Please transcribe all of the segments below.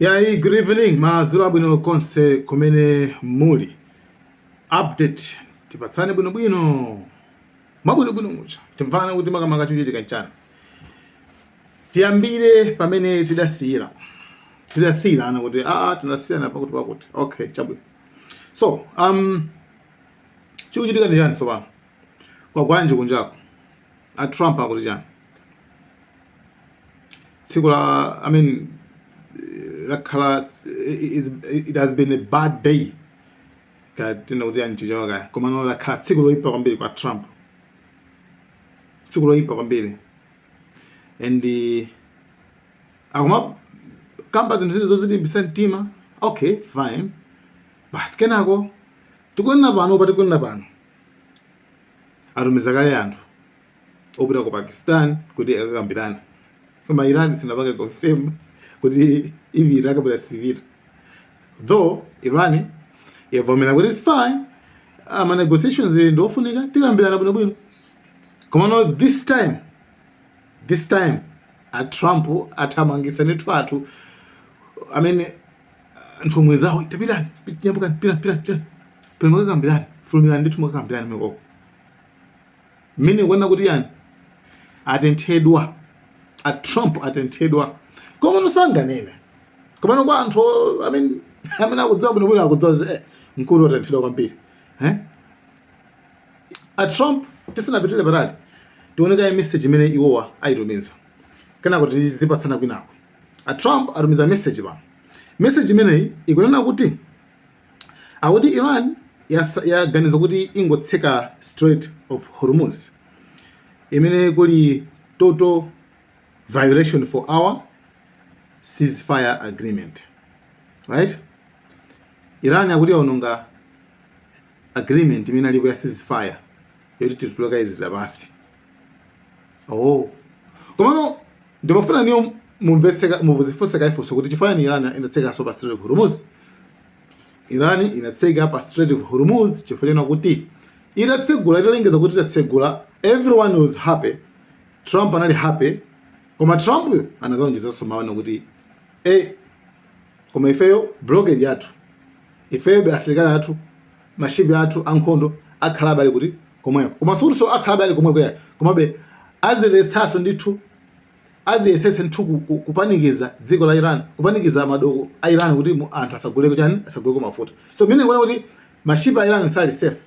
Yeah, good evening. Maziro abwino konse kumene muli. Update. Tipatsane bwino. Mabwino mucha. Timvana kuti makamaka chuchitika nchani. Tiyambire pamene tidasiyira. Tidasiyira ana kuti tinasiyana pakuti. Okay, chabwino. So, chikuchitika ndi chani tsopano? Kwa kwanje kunjako. A Trump akuti chani. Tsiku la it has been a bad day. Katina kuti anchichoka. Koma no lakhala tsiku loipa kwambiri kwa Trump. Tsiku loipa kwambiri. And akuma kamba zinthu zozilimbisa mtima. Okay, fine. Basi kenako tikona pano. Atumiza kale anthu opita ku Pakistan kuti akakambirana. Koma Iran sinapanga confirm kuti ivi akapita sivita. Though Iran yavomera kuti it's fine. Negotiations ndofunika tikambirana bwino. Koma no this time Trump athamangisa nethu athu. Nthumwe zawo tapitani nyambukani pita mwakakambirana fulumira ndithu mwakakambirana mwekoko. Mini kuona kuti yani atenthedwa Trump atenthedwa koma nosanganene koma no kwa anthu akudziwa bwino akudziwa mkulu atenthedwa kwambiri Trump tisanapitire patali tioneka message imene iwowa ayitumiza kana kuti zipatsana kwinako. Trump atumiza message pa message imeneyi ikunena kuti akuti Iran yaganiza kuti ingotseka Strait of Hormuz imene kuli total violation for our ceasefire agreement, right? Iran yakuti yaononga agreement imene alipo ya ceasefire yoti tituluka izi basi. Komano ndimafuna niyo muvuzifose kaifuso kuti chifanya ni Iran inatseka so pa Strait of Hormuz. Iran inatseka pa Strait of Hormuz chifanya kuti itatsegula italengeza kuti itatsegula. Everyone was happy. Trump anali happy. Koma Trump anazonjeza somaona kuti koma ifeyo blockade yathu. Ifeyo asilikali athu, mashibi athu ankhondo akhala bali kuti komwe. Koma so akhala bali komwe kwa. Koma be aziletsaso ndithu aziyesese nthu kupanikiza dziko la Iran, kupanikiza madoko a Iran kuti anthu asagule kuchani, asagule mafuta. So mine kuona kuti mashibi a Iran sali safe.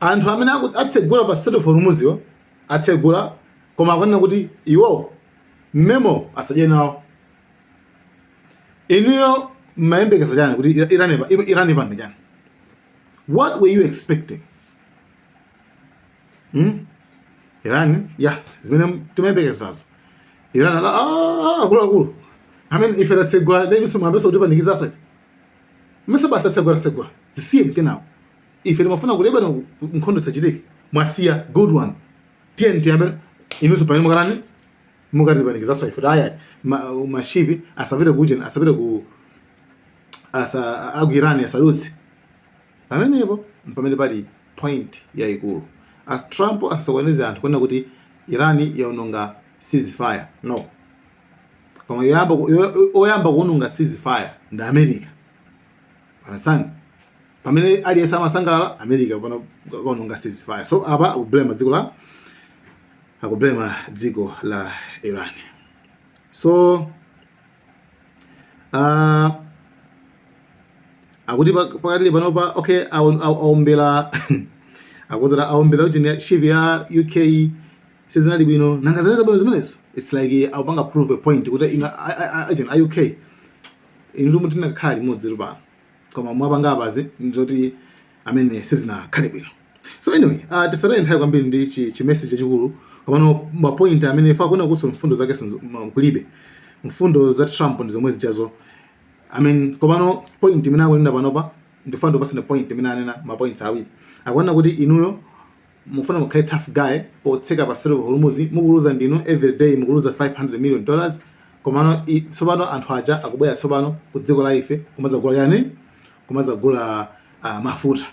Anthu amene atsegula pa Strait of Hormuz yo atsegula koma akwanena kuti iwo memo asadye nawo. Inuyo mayembekeza chani kuti Iran ipanga chani. What were you expecting? Iran, yes, zimene timayembekeza nazo. Iran akulu. Ife tatsegula lemiso mwambeso kuti panikiza safe. Mese basa tsegula. Zisiye kenawo. Ife limafuna kuleba na nkhondo sachitike mwasiya good one TNT abe inuso pano mukarani mukati panikiza so ife aya mashibi asavire kujena asavire ku agirani asalutsi amenepo pamene pali point ya ikulu. As Trump asokoniza anthu kuona kuti Iran yaononga ceasefire no koma oyamba kuononga ceasefire ndi America panasanga pamene aliyesa amasangalala America pano kaononga ceasefire. So apa akublema dziko la Iran. So akuti pakati panopa okay aombela akuzara aombela kuti shibi ya UK sezinali bwino nangazaleza bwino zimenezo. It's like awapanga prove a point kuti a UK inu mutina khali modzi rubana koma mwapanga abazi ndoti sizina khali bwino. So anyway, tisarene nthawi kwambiri ndi chi message chikulu komano ma point amene fa kuona kuso mfundo zake kulibe mfundo za Trump ndi zomwe zichazo. Komano point imene akunena panopa ndifando pasina point imene anena ma points awiri. Akuona kuti inuyo mufuna mukhale tough guy potseka pa Strait of Hormuz mukuluza ndinu every day mukuluza $500 million. Komano tsopano anthu aja akubwera tsopano ku dziko la ife kumazagula yani kumazagula mafuta.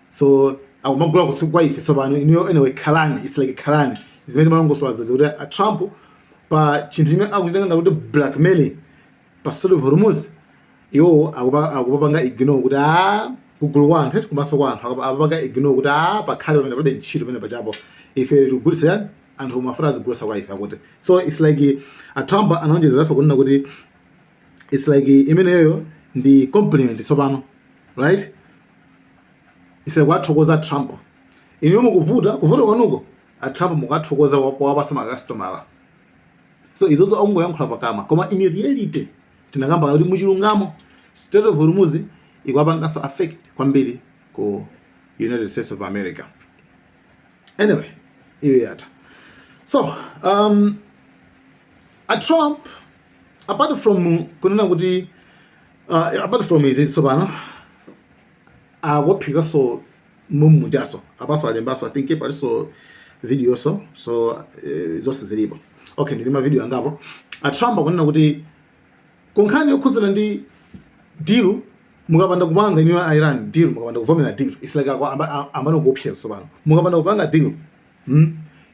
So akumagula kusukwa ife tsopano inuyo anyway khalani. It's like khalani zimene malongoso azazi kuti Trump pa chinthu chimene akuchitanga kuti blackmail pa Strait of Hormuz. Iwo akupanga ignore kuti kugulu kwa anthu kumaso kwa anthu akupanga ignore kuti pakhale pamene palibe ntchito pamene pachapo ife tikugulitsa anthu mafuta azigulitsa kwa ife akuti. So it's like Trump anaonjezeranso kunena kuti it's like imeneyo ndi compliment tsopano, right? Ise kwathokoza Trump. Iniwo mukuvuta kwanuko Trump mukathokoza wapasa makastomala. So izozo akungoyankhula pakama koma in reality tinakamba kuti muchilungamo Strait of Hormuz ikwapanganso affect kwambiri ku United States of America. Anyway, iyo yata. So Trump apart from kunena kuti apart from izi tsopano akophika so mumujaso apaso alembaso I think paliso video so zonse zilipo. Okay, ndili ma video angapo Trump akunena kuti kunkhani yokhudzana ndi deal mukapanda kupanga iniyo Iran deal mukapanda kuvomera deal it's like ambanokupyesa tsopano mukapanda kupanga deal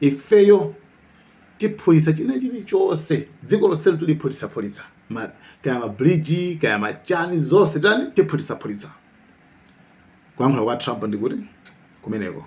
ifeyo tipolisa china chilichonse dziko lonse tulipolisa kaya mabridge kaya machani zonse tani tipolisa kuyankhula kwa Trump ndikuti kumeneko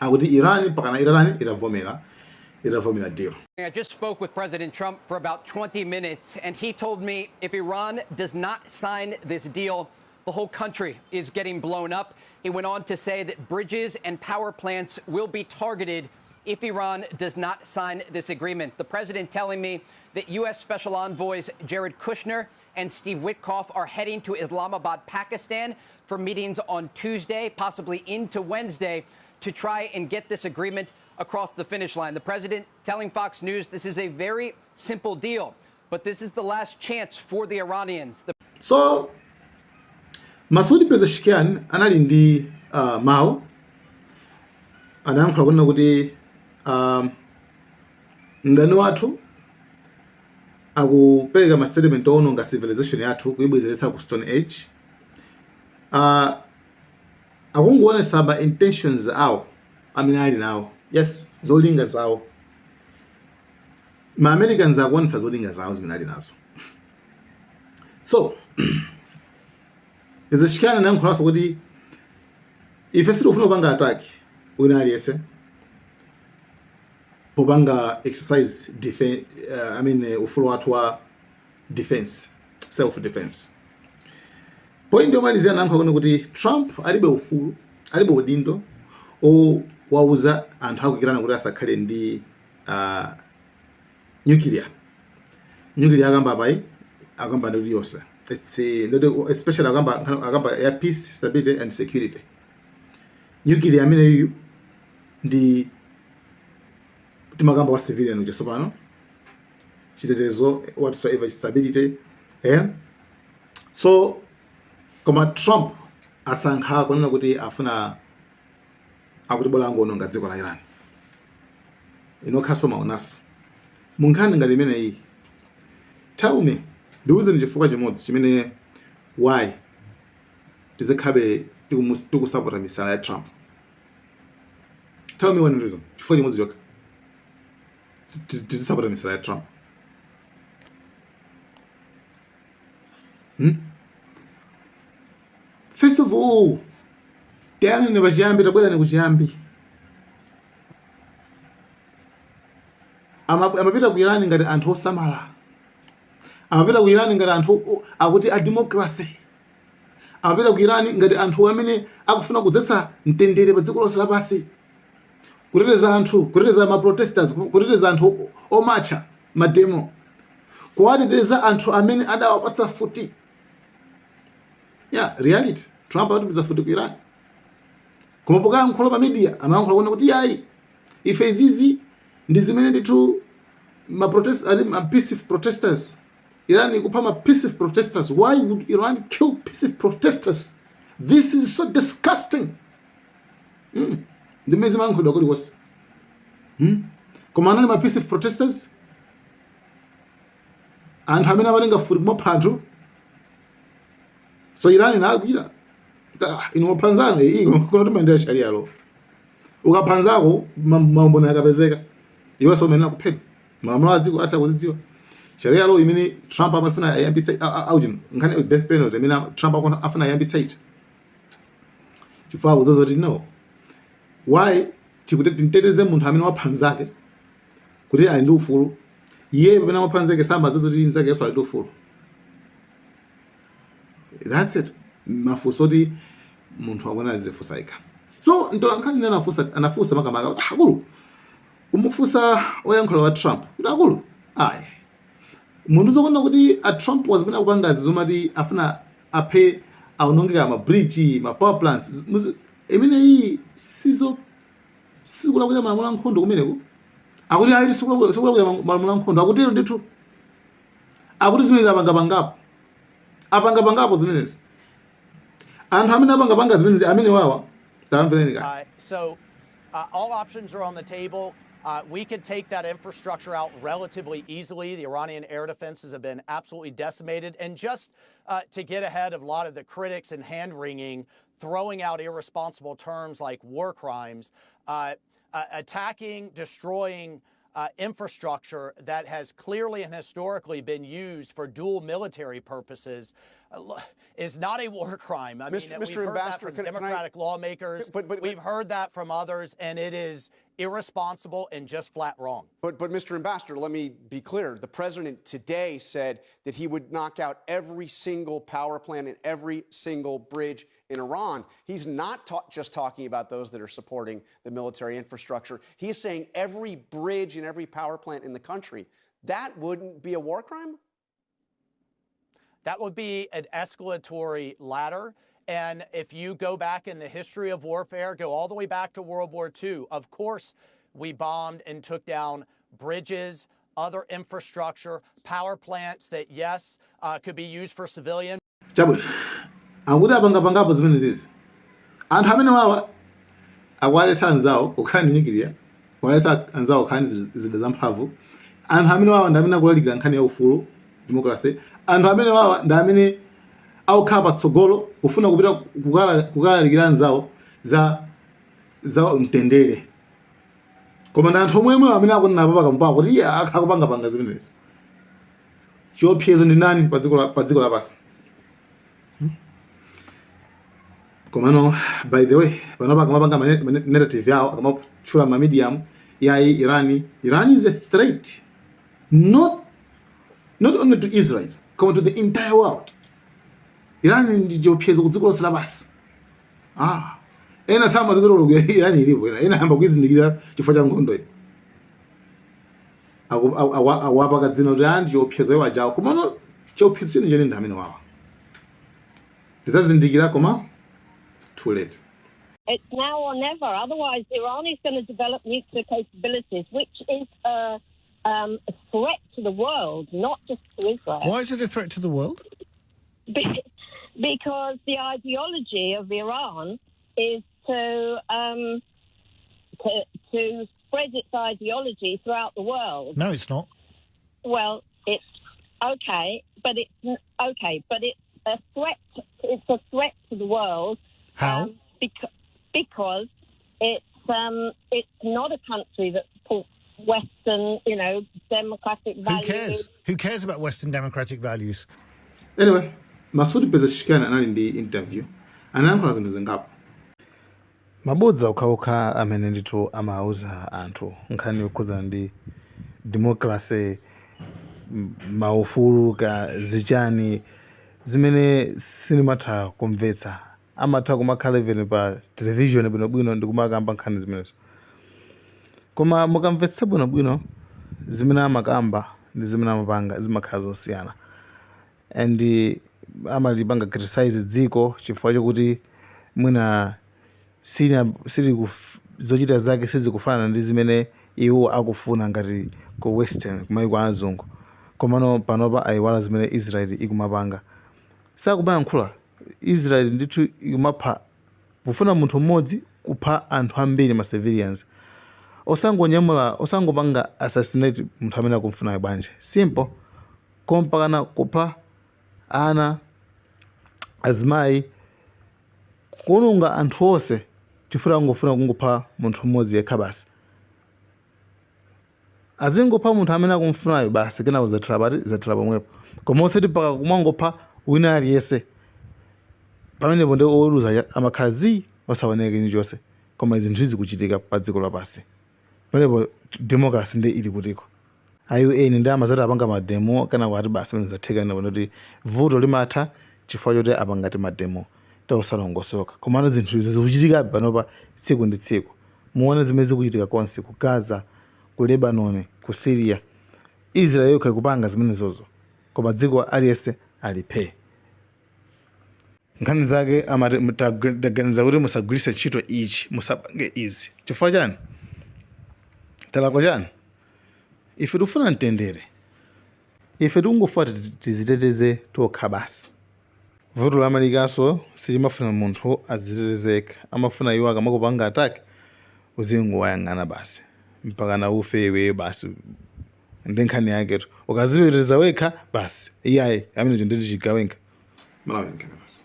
akuti Iran pakana Iran itavomera deal. I just spoke with President Trump for about 20 minutes, and he told me if Iran does not sign this deal, the whole country is getting blown up. He went on to say that bridges and power plants will be targeted if Iran does not sign this agreement. The president telling me that U.S. Special Envoys Jared Kushner and Steve Witkoff are heading to Islamabad, Pakistan for meetings on Tuesday, possibly into Wednesday, to try and get this agreement across the finish line. The president telling Fox News this is a very simple deal, but this is the last chance for the Iranians. So, Masoud Pezeshkian anali ndi Mao anayankhula kunena kuti mdani wathu akupereka ma statement owononga civilization yathu kuibwezeretsa ku Stone Age. Akungoonesa ma intentions awo amene ali nawo. Yes, zolinga zawo. Ma Americans akuonesa zolinga zawo zimene ali nazo. So Pezeshkian anayankhulaso kuti ife sitifuna kupanga attack wina aliyese popanga exercise defense ufulu wathu wa defense, self defense. Point yomalizia anayankhula kuti Trump alibe ufulu, alibe udindo wauza anthu akukirana kuti asakhale ndi nuclear akamba pai akamba ndi yonse. It's especially akamba ya peace, stability and security. Nuclear amene yu ndi timakamba wa civilian uja sopano chitetezo whatsoever stability so koma Trump asankha kunena kuti afuna akuti bola ngononga dziko la Iran inokhaso maonaso munkhani ngati imene iyi. Tell me, ndiuze ndi chifukwa chimodzi chimene why tizikhabe tikusapota misala ya Trump. Tell me one reason chifukwa chimodzi chokha tizisapota misala ya Trump. First of all, tiyani ne pachiyambi tabwera ne kuchiyambi. Amapita ku Iran ngati anthu osamala. Amapita ku Iran ngati anthu akuti a democracy. Amapita ku Iran ngati anthu amene akufuna kudzetsa mtendere pa dziko lonse lapansi. Kuteteza anthu, kuteteza ma protesters, kuteteza anthu omacha, mademo. Kuwateteza anthu amene adawapatsa futi. Yeah, reality. Trump atumiza futi ku Iran. Koma poka mkholo pa media amayankhula kuona kuti yayi ife izizi ndi zimene ndithu ma peaceful protesters. Iran ikupha ma peaceful protesters. Why would Iran kill peaceful protesters? This is so disgusting. Ndimezi mankhula kuti wasi. Koma anali ma peaceful protesters. Anthu amene amatenga futi kumapha anthu. So Iran inakwira. Inopanzana iko kuna tumendea sharia lo. Ukapanzako mambo yakapezeka. Iwe so menena kuphedwa. malamulo a dziko asakuzidziwa sharia law imene Trump amafuna ayambitse aujin nkhani death penalty imene Trump afuna ayambitse ita chifukwa kuzozoti no why tikuteteze munthu amene wapha mnzake kuti ali ndi ufulu iye pamene wapha mnzake samba zozoti mnzake yeso ali ndi ufulu. That's it. Mafuso oti munthu akona azifusa ika. So ntola nkhani nena anafusa makamaka akulu umufusa oyankhula wa Trump kuti akulu ayi munthu zokona kuti a Trump wazipena kupanga zomati afuna aphe aunongeka ma bridge ma power plants imene iyi sikula kuja malamulo ankhondo kumeneko akuti ayi sikula kuja malamulo ankhondo akutero ndithu akuti zimene apangapangapo zimenezi anthu amene apangapanga zimenezi amene wawa tamvereni ka. So all options are on the table. We could take that infrastructure out relatively easily. The Iranian air defenses have been absolutely decimated. And just to get ahead of a lot of the critics and hand-wringing, throwing out irresponsible terms like war crimes, attacking, destroying infrastructure that has clearly and historically been used for dual military purposes is not a war crime. I mean, we've heard that from Democratic lawmakers. We've heard that from others, and it is irresponsible and just flat wrong. But Mr. Ambassador, let me be clear. The president today said that he would knock out every single power plant and every single bridge in Iran. He's not just talking about those that are supporting the military infrastructure. He is saying every bridge and every power plant in the country. That wouldn't be a war crime? That would be an escalatory ladder. And if you go back in the history of warfare, go all the way back to World War II, of course, we bombed and took down bridges, other infrastructure, power plants that, yes, could be used for civilian. Chabwino akuti apangapangapo zimene zizi anthu amene wawa akwalesa anzawo kukhani nuclear kwalesa anzawo khani zida zamphamvu anthu amene wawa ndi amene akulalikira nkhani ya ufulu democracy anthu amene wawa ndi amene awukhala patsogolo kufuna kupita kukalalikira anzawo za mtendere koma ndi anthu omwe amene akunena apa pakamupako kuti iye akupangapanga zimenezi chiopsezo ndi nani pa dziko lapasi. Komano, by the way, panopa akamapanga narrative yawo akamachula ma medium yayi Iran is a threat not only to Israel koma to the entire world. Iran ndi chiopsezo ku dziko lonse lapasi. Ena sama zizolologa Iran ilipo ena hamba kuzindikira chifukwa cha nkhondo iyi awapa kadzina kuti ndi chiopsezo wajawo komano chiopsezo chenicheni ndi amene wawa ndizazindikira koma too late. It's now or never. Otherwise, Iran is going to develop nuclear capabilities, which is a threat to the world, not just to Israel. Why is it a threat to the world? Because the ideology of Iran is to spread its ideology throughout the world. No, it's not. Well, it's okay, but it's a threat. It's a threat to the world. How? Because it's not a country that supports Western, democratic values. Who cares about Western democratic values? Anyway, Masudi Pezeshkian anali ndi interview anayankhula zinthu zingapo mabodza ukhawukha amene ndithu amauza anthu nkhani yokhudzana ndi democracy maufulu ka zichani zimene sinimatha kumvetsa amatha kumakhala even pa television bwinobwino ndi kumakamba nkhani zimenezo koma mukamvetsa bwinobwino zimene amakamba ndi zimene amapanga zimakhala zosiyana and amalipanga criticize dziko chifukwa chokuti mwina sili zochita zake sizikufana ndi zimene iwo akufuna ngati ku western kumayiko azungu komano panopa ayiwala zimene Israel ikumapanga sakumayankhula Israel ndithu ikumapha kufuna munthu mmodzi kupha anthu ambiri ma civilians osangopanga assassinate munthu amene akumfuna bwanji simple kompakana kupha ana azimayi kuononga anthu onse chifukwa ngofuna kungopha munthu mmodzi yekha basi azingopha munthu amene akumfunayo basi kenako zathala pomwepo koma osati paka kumangopha wina aliyense pamenepo ndi oluza amakhala zii osaoneke chilichonse koma zinthu izi kuchitika pa dziko lapansi pamenepo democracy ndi ili kutiko IUN ndi amazati apanga mademo kana kuti basi zatheka kuti vuto limatha chifukwa choti apangati mademo tausalongosoka komano zinthu izo zikuchitikabe panopa tsiku ndi tsiku muone zimene zikuchitika konse ku Gaza ku Lebanon ku Syria Israel yokha ikupanga zimenezozo koma dziko aliyense aliphe nkhani zake taganiza kuti musagwiritse ntchito ichi musapange izi chifukwa chani talakwa chani ife tikufuna mtendere ife tikungofuna tiziteteze tokha basi vuto la Amerikanso sichimafuna munthu azitetezeka amafuna iwo akamakupanga ataki uzingowayang'ana basi mpaka na ufe iwe basi ndi nkhani yaketu ukaziteteza wekha basi iyayi amene nditi chigawenga malawenga basi